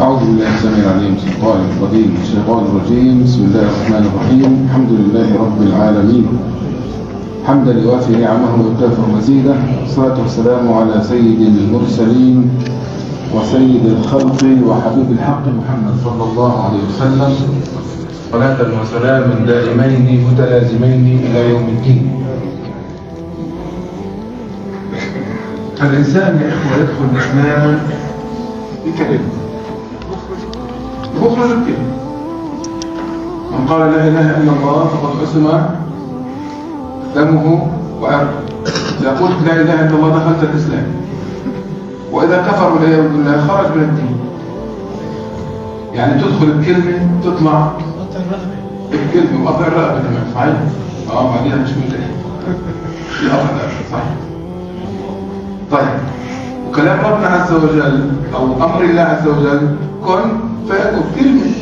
أعوذ بالله السميع العليم من الشيطان الرجيم بسم الله الرحمن الرحيم. الحمد لله رب العالمين حمدا يوافي نعمه ويكافئ مزيده، والصلاة والسلام على سيد المرسلين وسيد الخلق وحبيب الحق محمد صلى الله عليه وسلم، صلاة وسلاما دائمين متلازمين إلى يوم الدين. الإنسان يا إخوة يدخل الإسلام بكلمة مخرج الكلمة. من قال لا إله إلا الله فقد عصم دمه وعرضه. إذا قلت لا إله إلا الله دخلت الإسلام، وإذا كفر والعياذ بالله خرج من الدين. يعني تدخل الكلمة تطلع الكلمة وقطع الرقبة كمان، صحيح؟ بعديها مش من الإيه في قطع الرقبة، صحيح؟ طيب، وكلام ربنا عز وجل أو أمر الله عز وجل كن فيكون كلمة.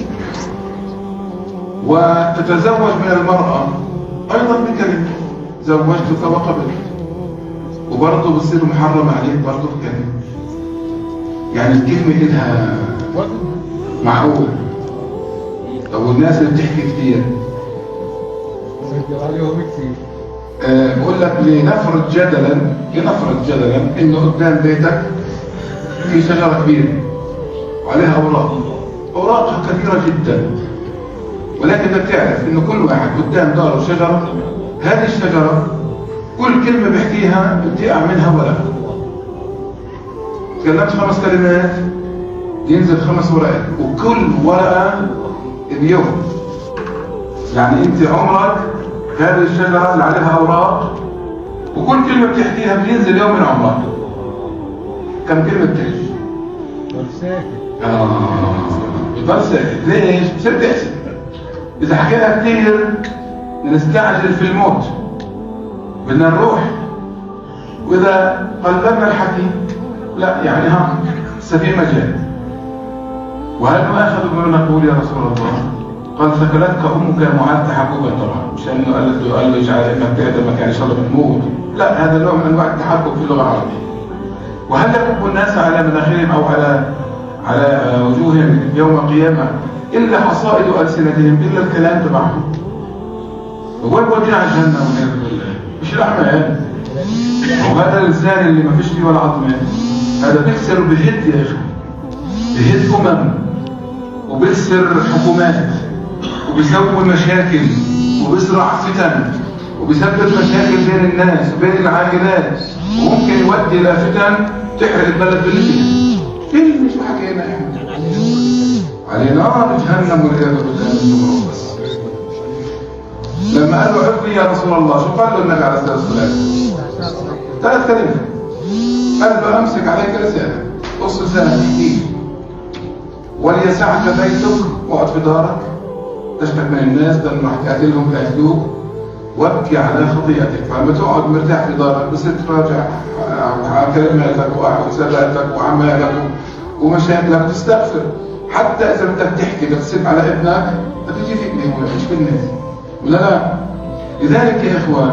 وتتزوج من المرأة أيضا بكلمة، زوجتك وقبلت، وبرضه بتصير محرم عليك برضه بكلمة. يعني الكلمة لها معقول. طب والناس اللي بتحكي كتير بقول لك لنفرض جدلا انه قدام بيتك في شجرة كبيرة وعليها اوراقها كثيرة جدا، ولكن بدك تعرف انه كل واحد قدام داره شجرة، هذه الشجرة كل كلمة بيحكيها بتقع منها ورقة. تكلمت 5 كلمات ينزل 5 ورقات، وكل ورقة بيوم. يعني انت عمرك هذه الشجرة اللي عليها اوراق، وكل كلمة بتحكيها بينزل يوم من عمرك. كم كلمة بتحكي؟ بضل ساكت. ليش؟ بصير تحسب. إذا حكينا كثير نستعجل في الموت، بدنا نروح. وإذا قلبنا الحكي لا، يعني لسه في مجال. وهل نؤاخذ بما نقول يا رسول الله؟ قال ثكلتك أمك يا معاذ تحببا. طبعا مش أنه قال له اجعل مكة مكان إن شاء الله بتموت، لا، هذا نوع من أنواع التحبب في اللغة العربية. وهل يكب الناس على مناخرهم أو على وجوههم يوم القيامة إلا حصائد ألسنتهم، إلا الكلام تبعهم. وين ودينا جهنم والعياذ بالله؟ مش الأعمال. وهذا اللسان اللي ما فيش فيه ولا عظمة، هذا بيكسر بهد يا إخوة، بهد وبيكسر حكومات، وبيسوي مشاكل، وبيزرع فتن، وبيسبب مشاكل بين الناس وبين العائلات، وممكن يؤدي إلى فتن تحرق البلد باللي فيها. كل مش حكينا احنا على نار جهنم والعياذ بالله من بس. لما قال له عفني يا رسول الله، شو قال له النبي عليه الصلاه والسلام؟ 3 كلمات. قال له امسك عليك لسانك، قص لسانك احكي، وليسعك بيتك، واقعد في دارك تشتك من الناس لانه حكيت لهم فياكلوك، وابكي على خطيئتك. فلما تقعد مرتاح في دارك بصير تراجع كلماتك وسباتك وأعمالك ومشاكلك، تستغفر. حتى إذا بدك تحكي بتسب على ابنك بتيجي فيك مش بالناس، ولا لا؟ لذلك يا إخوان،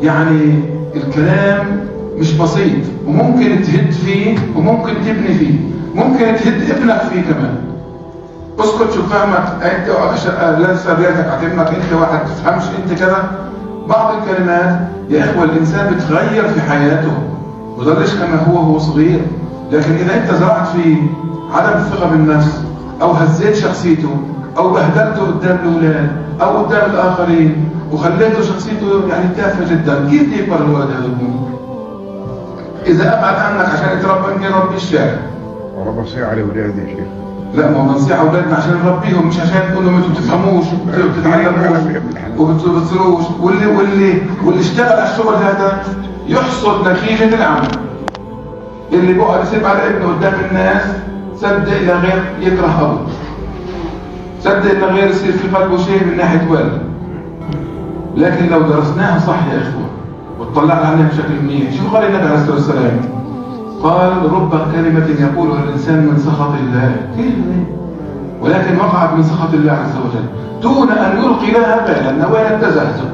يعني الكلام مش بسيط، وممكن تهد فيه وممكن تبني فيه، ممكن تهد ابنك فيه كمان. اسكت شو فهمك انت، لا سريتك عتمك انت واحد تفهمش انت كذا. بعض الكلمات يا اخوة الانسان بتغير في حياته، وضلش كما هو صغير. لكن اذا انت زرعت فيه عدم الثقة بالنفس، او هزيت شخصيته، او بهدلته قدام الاولاد او قدام الاخرين، وخليته شخصيته يعني تافهة جدا، كيف يكبر الولد هذا اليوم؟ اذا ابعد عنك عشان يتربى يمكن يربي الشارع. وربى صيع على ولادي يا شيخ. لا، ما بنصيح اولادنا عشان نربيهم، مش عشان نقول لهم انتوا بتفهموش وبتتعلموش وبتبصروش. واللي اشتغل على الشغل هذا يحصد نتيجة العمل. اللي بقى يسيب على ابنه قدام الناس، صدق الى غير يكره ابوه، صدق الى غير يصير في قلبه شيء من ناحية والد. لكن لو درسناها صح يا اخوة وطلعنا عليها بشكل منيح، شو قال النبي عليه الصلاة والسلام؟ قال رب كلمة يقولها الإنسان من سخط الله، كلمة ولكن وقعت من سخط الله عز وجل، دون أن يلقي لها بالا. نوايا التزهزه،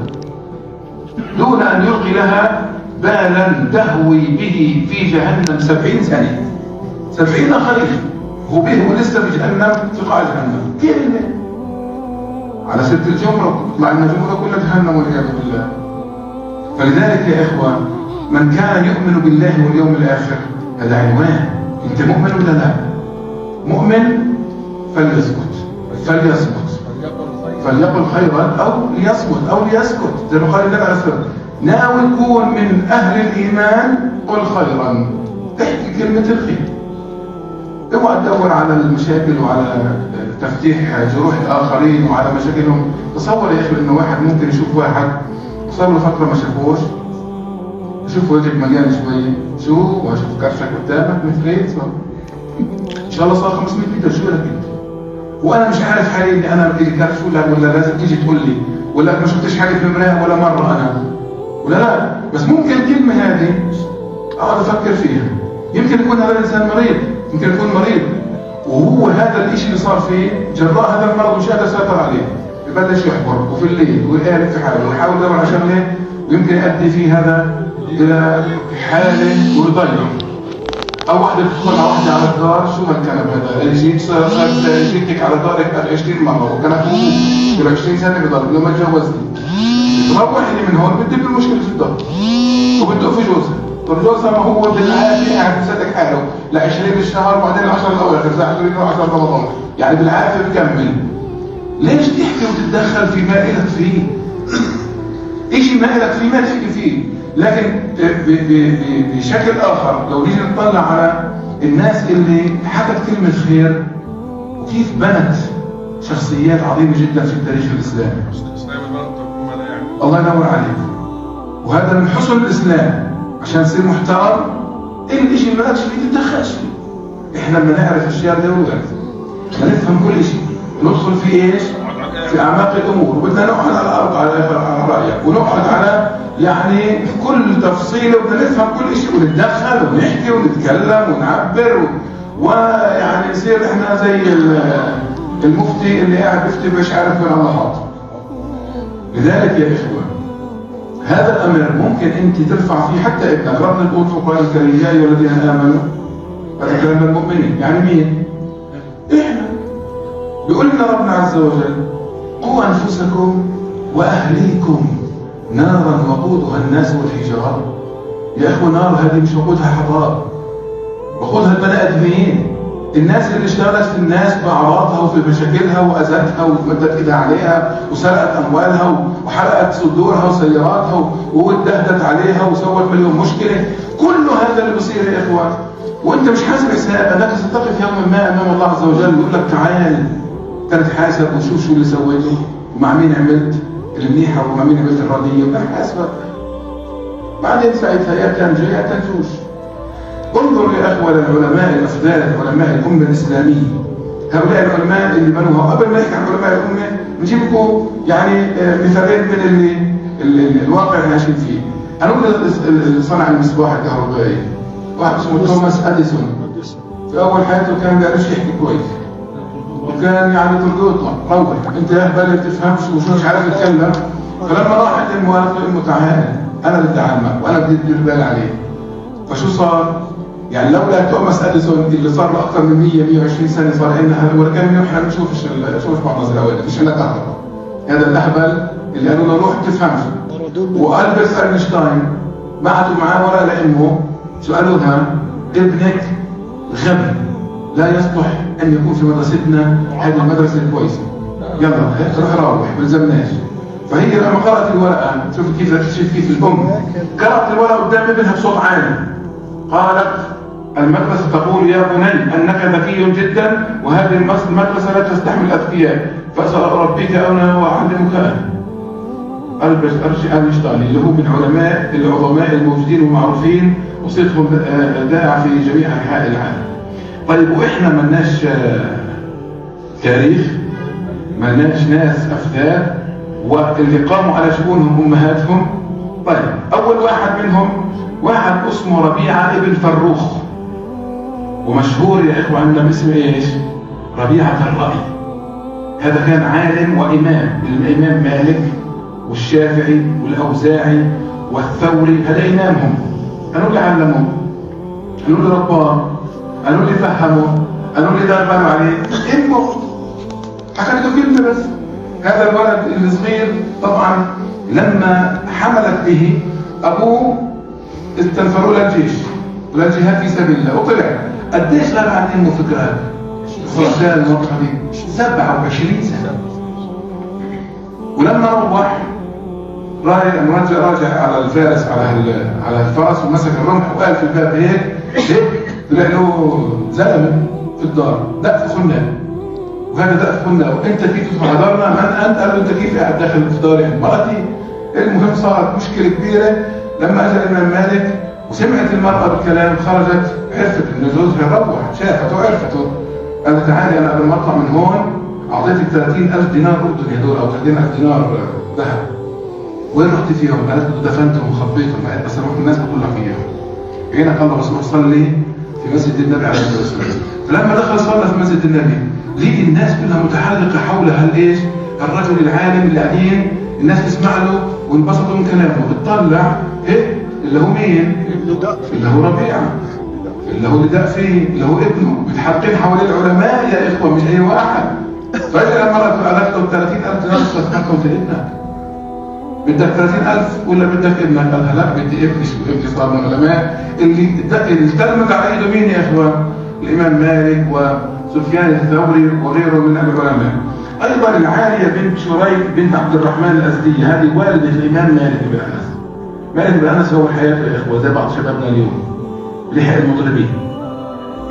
دون أن يلقي لها بالا، تهوي به في جهنم 70 سنة، 70 خريف. هو به ولسه بجهنم في قاع جهنم كلمة على ست الجمرة مع أن الجمرة كلها جهنم والعياذ بالله. فلذلك يا إخوة من كان يؤمن بالله واليوم الآخر هذا عنوان. أنت مؤمن ولا لا؟ مؤمن فليسكت فليقل خيرا أو ليصمت أو ليسكت زي ما قال النبي عليه الصلاة والسلام ناوي تكون من أهل الإيمان قل خيرا احكي كلمة الخير. اوعى تدور على المشاكل وعلى تفتيح جروح الآخرين وعلى مشاكلهم. تصور يا أخي إنه واحد ممكن يشوف واحد صار له فترة ما شافوش يشوف وجهك مليان شوية شو واشوف كرشك قدامك متريت إن شاء الله صار 500 لتر شو لك انت؟ وأنا مش عارف حالي إني أنا بدي كرش ولا لازم تيجي تقول لي ولا ما شفتش حاجة في المراية ولا مرة أنا ولا لا. بس ممكن الكلمة هذه أقعد أفكر فيها يمكن يكون هذا الإنسان مريض يمكن يكون مريض وهو هذا الإشي اللي صار فيه جراء هذا المرض مش قادر يسيطر عليه يبلش يحبر وفي الليل ويقارب في حاله ويحاول يدور على شغله ويمكن يؤدي في هذا إلى حالة ويضيع. أو واحدة تدخل على واحدة على الدار شو هالكلام هذا اللي جيتك على دارك 20 مرة وكان أخوه 20 سنة بضرب لما تجوزني تروح لي من هون بتجيب المشكلة في الدار وبتدق في جوزها. طب جوزها ما هو بالعافية قاعد مسدك حاله ل 20 الشهر وبعدين 10 الأواخر زي 10 رمضان يعني بالعافية بكمل. ليش تحكي وتتدخل في ما إلك فيه؟ إشي ما إلك فيه ما تحكي فيه. لكن بشكل آخر لو نيجي نطلع على الناس اللي حكت كلمة خير وكيف بنت شخصيات عظيمة جدا في التاريخ الإسلامي. الله ينور عليك. وهذا من حسن الإسلام عشان تصير محترم الإشي اللي مالكش فيه تتدخلش فيه. إحنا لما نعرف أشياء ضرورية نفهم كل شيء ندخل في إيش؟ في أعماق الأمور وبدنا نقعد على الأرض على رأيك ونقعد على يعني كل تفصيلة وبدنا نفهم كل شيء ونتدخل ونحكي ونتكلم ونعبر ويعني نصير إحنا زي المفتي اللي قاعد بيفتي مش عارف وين الله حاط. لذلك يا إخوة هذا الأمر ممكن أنت ترفع فيه حتى ابنك. ربنا يقول في القرآن الكريم يا أيها الذين آمنوا هذا كلام المؤمنين يعني مين؟ إحنا. بيقول لنا ربنا عز وجل قوا أنفسكم وأهليكم نارا وقودها الناس والحجارة. يا إخوة نار هذه مش وقودها حطاب وقودها البني آدمين الناس اللي اشتغلت في الناس بأعراضها وفي مشاكلها وأذتها ومدت إيدها عليها وسرقت أموالها وحرقت صدورها وسياراتها واتدهدت عليها وسوت مليون مشكلة. كل هذا اللي بيصير يا إخوة وأنت مش حاسب حساب أنك ستقف يوما ما أمام الله عز وجل يقول لك تعال تتحاسب وشوف شو اللي سويته ومع مين عملت المنيحة ومع مين عملت الردية وتحاسبك. بعدين ساعتها يا تنجو يا تنجوش. انظر يا أخوة للعلماء الأفضال علماء الأمة الإسلامية. هؤلاء العلماء اللي بنوها قبل ما نحكي عن علماء الأمة نجيب لكم يعني مثالين من الواقع اللي عايشين فيه. هنقول صنع المصباح الكهربائي واحد اسمه توماس أديسون. في أول حياته كان بيعرفش يحكي كويس وكان يعني ترقوطه روح انت يا اهبل ما تفهمش ومش عارف تتكلم. فلما راح عند الموالد تعالى انا بدي اعلمك وانا بدي ادير بالي عليه. فشو صار؟ يعني لولا توماس اديسون اللي صار له اكثر من 120 سنه صار عندنا هذا ولا كان احنا ما بنشوفش معنا زراويل مش عندنا كهرباء. هذا الاهبل اللي قالوا له روح تفهمش. والبرت اينشتاين بعثوا معاه ورقه لامه شو قالوا لها؟ ابنك غبي لا يصلح أن يكون في مدرستنا هذه المدرسة الكويسة. يلا روح بلزمناش. فهي لما قرأت الورقة شوف كيف الأم قرأت الورقة قدام ابنها بصوت عالي قالت المدرسة تقول يا بني أنك ذكي جدا وهذه المدرسة لا تستحمل الأذكياء فسأربيك أنا وأعلمك أنا. ألبرت أينشتاين اللي هو من العظماء الموجودين ومعروفين وصيتهم داع في جميع أنحاء العالم. طيب وإحنا ملناش تاريخ ملناش ناس أفذاذ واللي قاموا على شؤونهم أمهاتهم. طيب أول واحد منهم واحد اسمه ربيعة ابن فروخ ومشهور يا إخوة عندنا باسم إيش؟ ربيعة الرأي. هذا كان عالم وإمام الإمام مالك والشافعي والأوزاعي والثوري هذا إمامهم. قالوا لي علمهم قالوا لي رباه قالوا لي فهموا قالوا لي ده بنوا عليه امه، حكت له كلمه بس. هذا الولد الصغير طبعا لما حملت به ابوه استنفروا له الجيش ولا الجهاد في سبيل الله وطلع. قديش غاب عن امه فكره خلال المرحله دي؟ 27 سنه. ولما روح راجع على الفارس على الفرس ومسك الرمح وقال في الباب هيك طلع له زلمه في الدار دق في خناق، وهذا دق في خناق وانت كيف تدخل على دارنا؟ من انت؟ قال له انت كيف قاعد داخل في داري مرتي؟ المهم صارت مشكله كبيره لما اجى الامام مالك وسمعت المراه بالكلام، خرجت عرفت ان زوجها روح، شافته وعرفته. قالت تعالي انا قبل ما اطلع من هون اعطيتك 30,000 دينار اردني هدول او 30,000 دينار ذهب، وين رحت فيهم؟ قالت له دفنتهم وخبيتهم. قالت بس اروح الناس بتطلع فيهم. هنا قال له بس روح صلي في مسجد النبي عليه الصلاه والسلام. فلما دخل صلى في مسجد النبي لقي الناس كلها متحلقه حول هالايش؟ الرجل العالم اللي قاعدين الناس تسمع له وانبسطوا من كلامه. بتطلع ايه اللي هو مين؟ اللي هو ربيعه، اللي هو اللي دق فيه، اللي هو ابنه. متحلقين حوالين العلماء يا اخوه مش اي واحد. فاجأ لما قالت له 30,000 دينار تستحقهم في ابنك. بدك 30,000 ولا بدك ابنك؟ قالها لا بدي ابني. ابني صار من العلماء اللي تلمذ على ايده مين يا اخوان؟ الامام مالك وسفيان الثوري وغيره من العلماء. ايضا العاليه بنت شريك بنت عبد الرحمن الازديه، هذه والده الامام مالك بن انس. مالك بن انس هو حياته يا اخوه زي بعض شبابنا اليوم، لحق المطربين.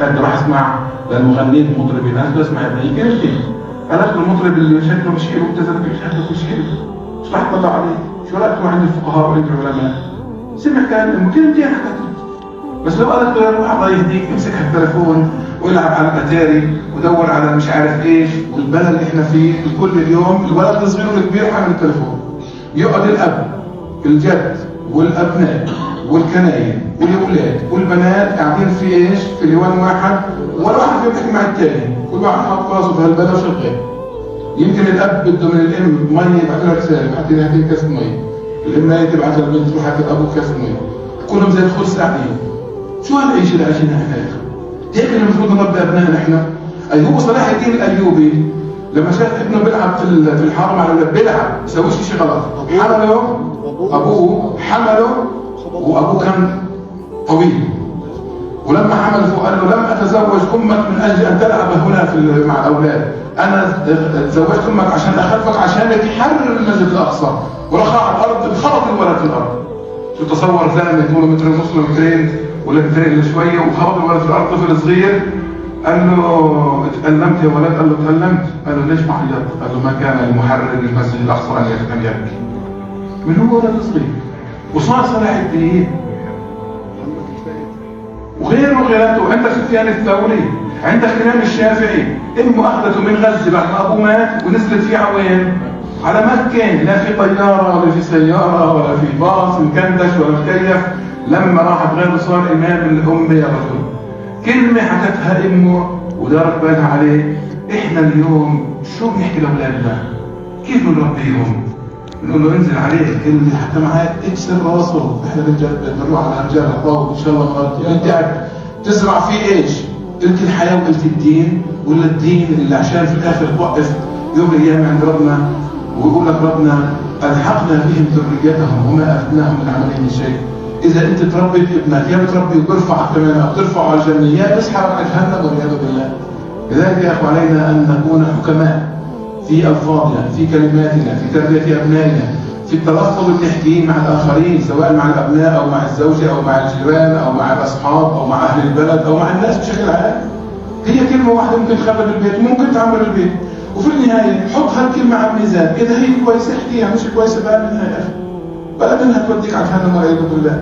قال راح اسمع للمغنيين المطربين، انا اسمع يا ابني كيف؟ قالت له المطرب اللي شكله مش حلو ابتسم شكله مش حلو، مش راح تطلع عليه، شو رايك تروح عند الفقهاء وعند العلماء؟ سمع كلام كلمتين حكته. بس لو قالت له روح الله يهديك امسك التليفون والعب على الاتاري ودور على مش عارف ايش، والبلد اللي احنا فيه كل اليوم الولد الصغير والكبير حامل التليفون. يقعد الاب الجد والابناء والكناين والاولاد والبنات قاعدين في ايش؟ في ليوان واحد، ولا واحد فيهم بيحكي مع الثاني، كل واحد حاط راسه في هالبلد وشغال. يمكن الاب بده من الام ميه يبعث لها رساله بعدين هاتي كاس ميه، الام تبعث للبنت تروح هات الابو كاس ميه، كلهم زي الخرس قاعدين. شو هالعيش اللي عايشينها احنا يا اخي؟ هيك اللي المفروض نربي ابنائنا احنا؟ ايوب صلاح الدين الايوبي لما شاف ابنه بيلعب في الحاره مع الاولاد بيلعب ما بيسويش شيء غلط، حمله ابوه وابوه كان طويل، ولما حمله قال له لم اتزوج امك من اجل ان تلعب هنا مع الاولاد، انا تزوجت امك عشان اخلفك عشان تحرر المسجد الاقصى. ورخى على الارض انخرط الولد في الارض. شو تصور زلمه طوله متر ونص مترين ولا مترين الا شويه وخرط الولد في الارض طفل صغير. قال له اتألمت يا ولد؟ قال له اتألمت. قال له ليش ما عيطت؟ قال له ما كان المحرر للمسجد الاقصى ان يبكي. من هو ولد صغير وصار صلاح الدين وغيره. عندك سفيان الثوري، عندك الامام الشافعي، امه اخذته من غزه بعد ما ابوه مات ونزلت فيه على وين؟ على مكه، لا في طياره ولا في سياره ولا في باص مكندش ولا مكيف. لما راحت غيره صار امام الامه يا رجل. كلمه حكتها امه ودارت بالها عليه. احنا اليوم شو بنحكي لاولادنا؟ كيف بنربيهم؟ بنقول له انزل عليه اللي حتى معاك اكسر راسه. احنا بنروح على رجال الطاوله ان شاء الله مرات انت قاعد تزرع فيه ايش؟ قلت الحياه وقلت الدين، ولا الدين اللي عشان في الاخر توقف يوم الايام عند ربنا ويقول لك ربنا الحقنا بهم ذريتهم وما افتناهم من عملهم من شيء. اذا انت تربيت ابنك يا بتربي وبرفعك كمان او ترفعه على الجنه يا بسحبك على جهنم والعياذ بالله. لذلك يا اخو علينا ان نكون حكماء في ألفاظنا، في كلماتنا، في تربية أبنائنا، في التلفظ والتحكيم مع الآخرين سواء مع الأبناء أو مع الزوجة أو مع الجيران أو مع الأصحاب أو مع أهل البلد أو مع الناس بشكل عام. هي كلمة واحدة ممكن تخرب البيت وممكن تعمر البيت، وفي النهاية حط هالكلمة على الميزان، إذا هي كويسة احكيها، مش كويسة بقى منها يا أخي، بقى منها توديك على جهنم والعياذ بالله.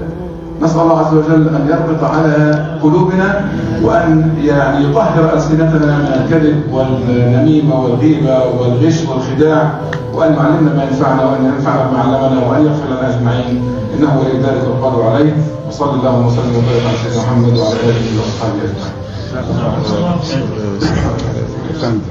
نسأل الله عز وجل أن يربط على قلوبنا وأن يعني يطهر ألسنتنا من الكذب والنميمة والغيبة والغش والخداع، وأن يعلمنا ما ينفعنا وأن ينفعنا بما علمنا وأن يغفر لنا أجمعين، إنه ولي ذلك والقادر عليه. وصلى الله وسلم وبارك على سيدنا محمد وعلى آله وصحبه أجمعين.